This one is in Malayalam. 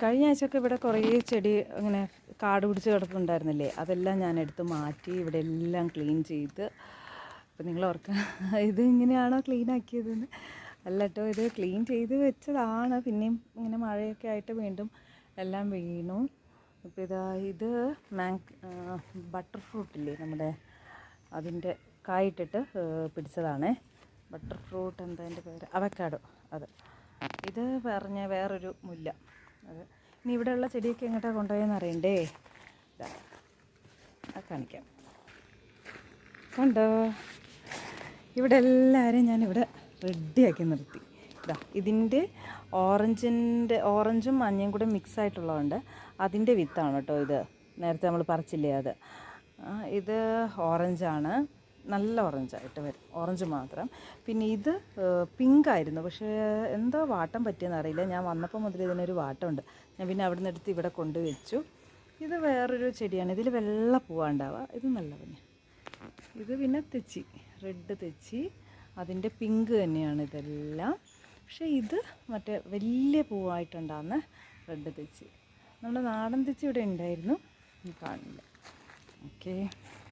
കഴിഞ്ഞ ആഴ്ചയൊക്കെ ഇവിടെ കുറേ ചെടി അങ്ങനെ കാട് പിടിച്ച് കിടപ്പുണ്ടായിരുന്നില്ലേ, അതെല്ലാം ഞാൻ എടുത്ത് മാറ്റി ഇവിടെ എല്ലാം ക്ലീൻ ചെയ്ത്. അപ്പോൾ നിങ്ങൾ ഓർക്കുക ഇത് ഇങ്ങനെയാണോ ക്ലീൻ ആക്കിയതെന്ന്? അല്ല കേട്ടോ, ഇത് ക്ലീൻ ചെയ്ത് വെച്ചതാണ്. പിന്നെയും ഇങ്ങനെ മഴയൊക്കെ ആയിട്ട് വീണ്ടും എല്ലാം വീണു. അപ്പോൾ ഇത് ബട്ടർ ഫ്രൂട്ടില്ലേ നമ്മുടെ, അതിൻ്റെ കായിട്ടിട്ട് പിടിച്ചതാണേ. ബട്ടർ ഫ്രൂട്ട് എന്താ അതിൻ്റെ പേര്? അവക്കാഡോ. അത് ഇത് വേറൊരു മുല്ല. അത് ഇനി ഇവിടെയുള്ള ചെടിയൊക്കെ എങ്ങോട്ടാണ് കൊണ്ടുപോയെന്ന് അറിയണ്ടേ. കാണിക്കാം. കണ്ടോ, ഇവിടെ എല്ലാവരെയും ഞാനിവിടെ റെഡിയാക്കി നിർത്തി. ഇതിൻ്റെ ഓറഞ്ചും മഞ്ഞയും കൂടെ മിക്സ് ആയിട്ടുള്ളതുകൊണ്ട് അതിൻ്റെ വിത്താണ് കേട്ടോ ഇത്. നേരത്തെ നമ്മൾ പറിച്ചില്ലേ അത്. ഇത് ഓറഞ്ചാണ്, നല്ല ഓറഞ്ചായിട്ട് വരും, ഓറഞ്ച് മാത്രം. പിന്നെ ഇത് പിങ്കായിരുന്നു, പക്ഷേ എന്തോ വാട്ടം പറ്റിയെന്ന് അറിയില്ല. ഞാൻ വന്നപ്പോൾ മുതൽ ഇതിനൊരു വാട്ടമുണ്ട്. ഞാൻ പിന്നെ അവിടെ നിന്ന് എടുത്ത് ഇവിടെ കൊണ്ടുവച്ചു. ഇത് വേറൊരു ചെടിയാണ്, ഇതിൽ വെള്ള പൂവാണ്ടാവുക. ഇത് നല്ല പിന്നെ ഇത് പിന്നെ തെച്ചി, റെഡ് തെച്ചി, അതിൻ്റെ പിങ്ക് തന്നെയാണ് ഇതെല്ലാം. പക്ഷേ ഇത് മറ്റേ വലിയ പൂവായിട്ടുണ്ടാകുന്ന റെഡ് തെച്ചി. നമ്മുടെ നാടൻ തെച്ചി ഇവിടെ ഉണ്ടായിരുന്നു, കാണില്ല. ഓക്കേ.